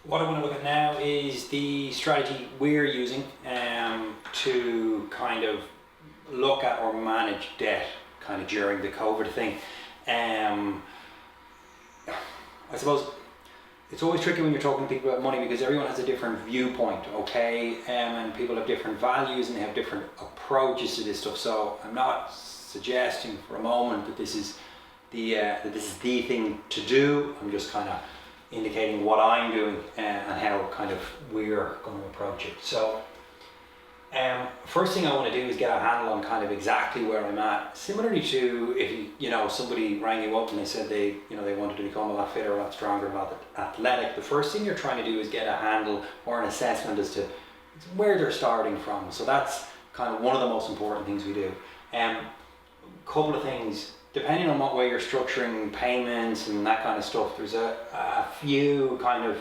What I want to look at now is the strategy we're using to kind of look at or manage debt kind of during the COVID thing. Um, I suppose it's always tricky when you're talking to people about money because everyone has a different viewpoint, okay? And people have different values and they have different approaches to this stuff. So I'm not suggesting for a moment that this is the thing to do. I'm just kind of indicating what I'm doing and how kind of we're going to approach it. So first thing I want to do is get a handle on kind of exactly where I'm at. Similarly to if somebody rang you up and they said they wanted to become a lot fitter, a lot stronger, a lot athletic. The first thing you're trying to do is get a handle or an assessment as to where they're starting from. So that's kind of one of the most important things we do. Couple of things. Depending on what way you're structuring payments and that kind of stuff, there's a few kind of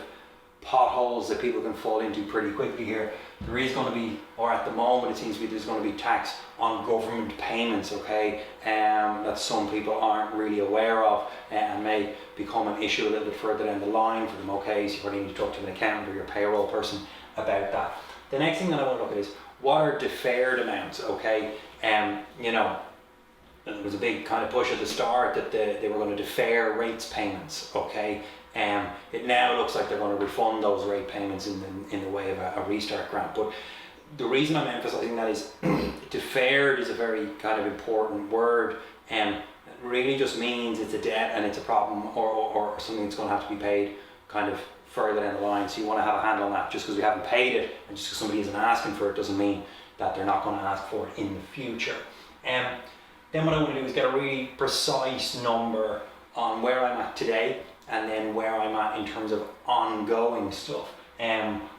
potholes that people can fall into pretty quickly here. There is going to be, or at the moment it seems to be, there's going to be tax on government payments, okay, that some people aren't really aware of and may become an issue a little bit further down the line for them, okay, so you probably need to talk to an accountant or your payroll person about that. The next thing that I want to look at is what are deferred amounts, okay, there was a big kind of push at the start that they were going to defer rates payments, okay? It now looks like they're going to refund those rate payments in the way of a restart grant. But the reason I'm emphasising that is deferred is a very kind of important word, and it really just means it's a debt and it's a problem or something that's going to have to be paid kind of further down the line. So you want to have a handle on that. Just because we haven't paid it and just because somebody isn't asking for it doesn't mean that they're not going to ask for it in the future. Then what I want to do is get a really precise number on where I'm at today and then where I'm at in terms of ongoing stuff.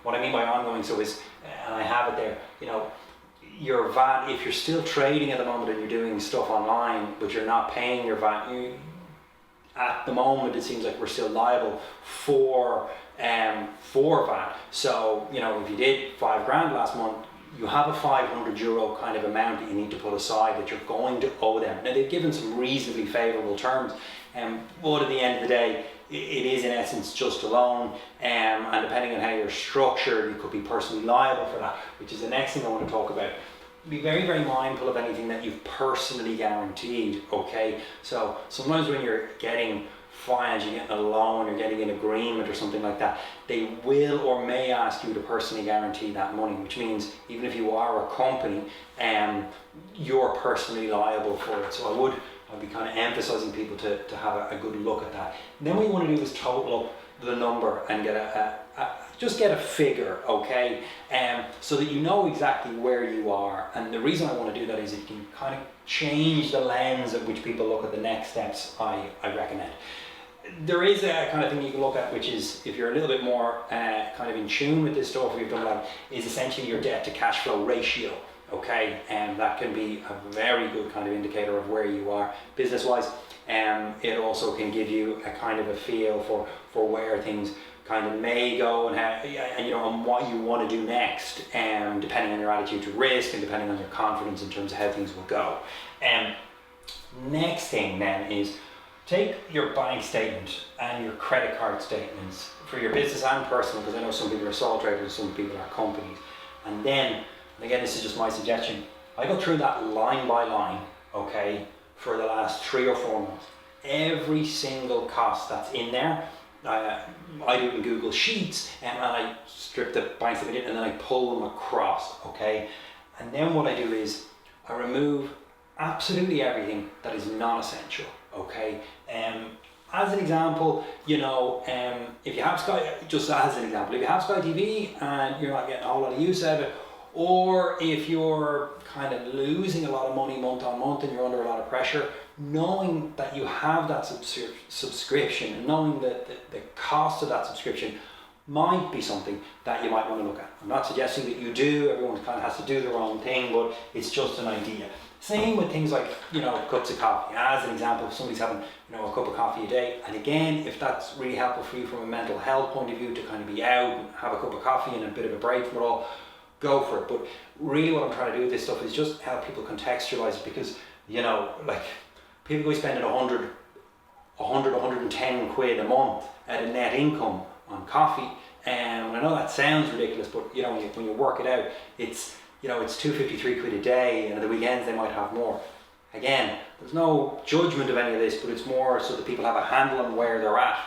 What I mean by ongoing stuff is, and I have it there, your VAT, if you're still trading at the moment and you're doing stuff online, but you're not paying your VAT, at the moment it seems like we're still liable for VAT. So, if you did $5,000 last month, you have a €500 kind of amount that you need to put aside that you're going to owe them. Now they've given some reasonably favourable terms, but at the end of the day, it is in essence just a loan, and depending on how you're structured, you could be personally liable for that, which is the next thing I want to talk about. Be very, very mindful of anything that you've personally guaranteed, okay? So sometimes when you're getting finance, you're getting a loan, you're getting an agreement or something like that, they will or may ask you to personally guarantee that money, which means even if you are a company, you're personally liable for it. So I'd be kind of emphasizing people to have a good look at that. And then what you want to do is total up the number and get just get a figure, okay? So that you know exactly where you are. And the reason I want to do that is it can kind of change the lens at which people look at the next steps I recommend. There is a kind of thing you can look at, which is, if you're a little bit more kind of in tune with this stuff, we've done that, is essentially your debt to cash flow ratio, okay? And that can be a very good kind of indicator of where you are business-wise. It also can give you a kind of a feel for where things kind of may go and how, and what you want to do next, depending on your attitude to risk and depending on your confidence in terms of how things will go. Next thing then is take your bank statement and your credit card statements for your business and personal, because I know some people are sole traders and some people are companies. And then, and again, this is just my suggestion, I go through that line by line, okay, for the last 3 or 4 months. Every single cost that's in there, I do it in Google Sheets, and I strip the bank statement in and then I pull them across, okay? And then what I do is I remove absolutely everything that is non-essential, okay? As an example, if you have Sky, just as an example, if you have Sky TV and you're not getting a whole lot of use out of it, or if you're kind of losing a lot of money month on month and you're under a lot of pressure, knowing that you have that subscription and knowing that the cost of that subscription might be something that you might want to look at. I'm not suggesting that you do, everyone kind of has to do their own thing, but it's just an idea. Same with things like, cups of coffee. As an example, if somebody's having, a cup of coffee a day, and again, if that's really helpful for you from a mental health point of view to kind of be out and have a cup of coffee and a bit of a break from it all, go for it. But really what I'm trying to do with this stuff is just help people contextualize it, because, people go spending 110 quid a month at a net income on coffee, And I know that sounds ridiculous, but you know, when you work it out, it's, you know, it's 253 quid a day, and at the weekends they might have more. Again, there's no judgment of any of this, but it's more so that people have a handle on where they're at.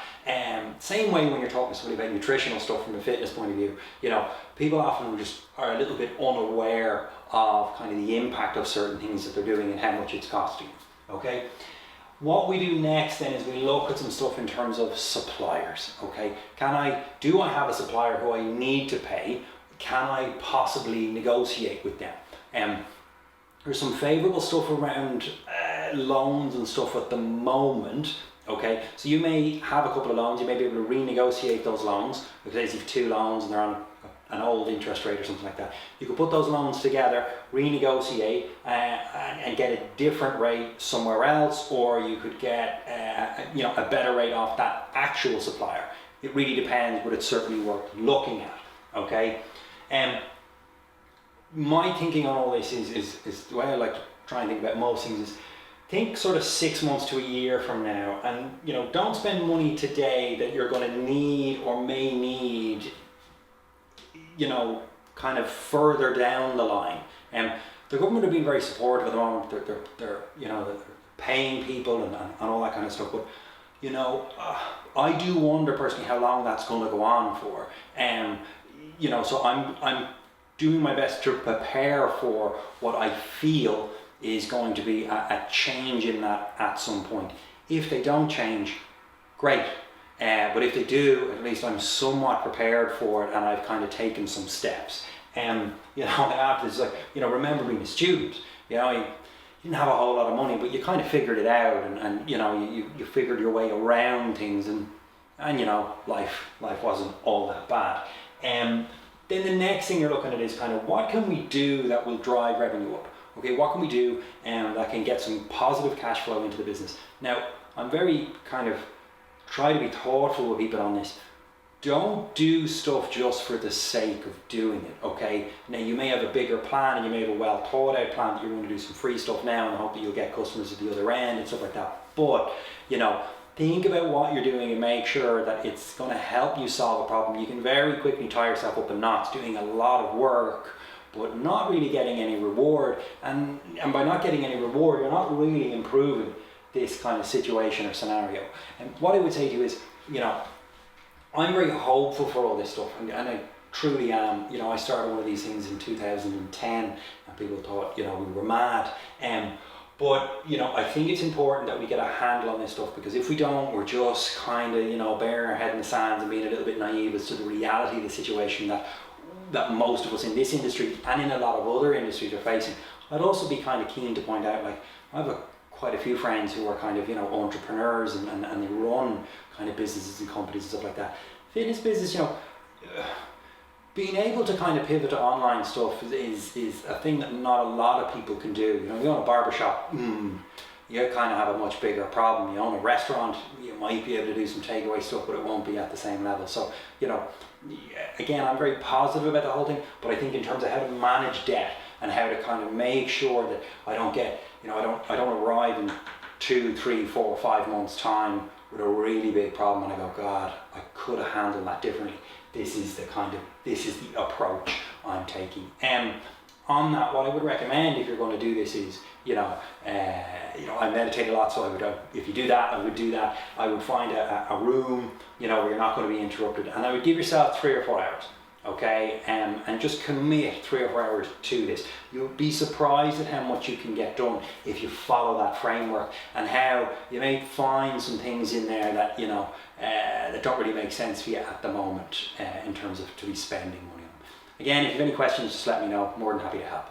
Same way when you're talking to somebody about nutritional stuff from a fitness point of view, you know, people often just are a little bit unaware of kind of the impact of certain things that they're doing and how much it's costing. Okay. What we do next then is we look at some stuff in terms of suppliers. Okay. Do I have a supplier who I need to pay? Can I possibly negotiate with them? There's some favourable stuff around loans and stuff at the moment. Okay, so you may have a couple of loans, you may be able to renegotiate those loans, because if you have 2 loans and they're on an old interest rate or something like that. You could put those loans together, renegotiate, and get a different rate somewhere else, or you could get a better rate off that actual supplier. It really depends, but it's certainly worth looking at. Okay, my thinking on all this is the way I like to try and think about most things is, think sort of 6 months to a year from now, and you know, don't spend money today that you're going to need or may need, you know, kind of further down the line. The government have been very supportive at the moment. They're you know, they're paying people and all that kind of stuff. But you know, I do wonder personally how long that's going to go on for. You know, so I'm doing my best to prepare for what I feel is going to be a change in that at some point. If they don't change, great. But if they do, at least I'm somewhat prepared for it, and I've kind of taken some steps. You know, after it's like, you know, remember being a student, you know, you didn't have a whole lot of money, but you kind of figured it out, and you know, you figured your way around things, and you know, life wasn't all that bad. Then the next thing you're looking at is kind of, what can we do that will drive revenue up? Okay, what can we do that can get some positive cash flow into the business? Now, I'm very kind of try to be thoughtful with people on this. Don't do stuff just for the sake of doing it, okay? Now, you may have a bigger plan, and you may have a well thought out plan that you're going to do some free stuff now and hope that you'll get customers at the other end and stuff like that. But, you know, think about what you're doing and make sure that it's going to help you solve a problem. You can very quickly tie yourself up in knots doing a lot of work, but not really getting any reward. And by not getting any reward, you're not really improving this kind of situation or scenario. And what I would say to you is, you know, I'm very hopeful for all this stuff, and I truly am. You know, I started one of these things in 2010, and people thought, you know, we were mad. But, you know, I think it's important that we get a handle on this stuff, because if we don't, we're just kind of, you know, burying our head in the sands and being a little bit naive as to the reality of the situation that most of us in this industry and in a lot of other industries are facing. I'd also be kind of keen to point out, like, I have quite a few friends who are kind of, you know, entrepreneurs and they run kind of businesses and companies and stuff like that. Fitness business, you know, being able to kind of pivot to online stuff is a thing that not a lot of people can do. You know, you own a barbershop, you kind of have a much bigger problem. You own a restaurant, you might be able to do some takeaway stuff, but it won't be at the same level. So, you know, again, I'm very positive about the whole thing, but I think in terms of how to manage debt and how to kind of make sure that I don't get, you know, I don't arrive in 2, 3, 4, 5 months time with a really big problem and I go, God, I could have handled that differently. This is the approach I'm taking. On that, what I would recommend if you're going to do this is, you know, I meditate a lot, so I would, if you do that, I would do that. I would find a room, you know, where you're not going to be interrupted, and I would give yourself 3 or 4 hours, okay, and just commit 3 or 4 hours to this. You'll be surprised at how much you can get done if you follow that framework, and how you may find some things in there that, you know, that don't really make sense for you at the moment in terms of to be spending money on. Again, if you have any questions, just let me know. More than happy to help.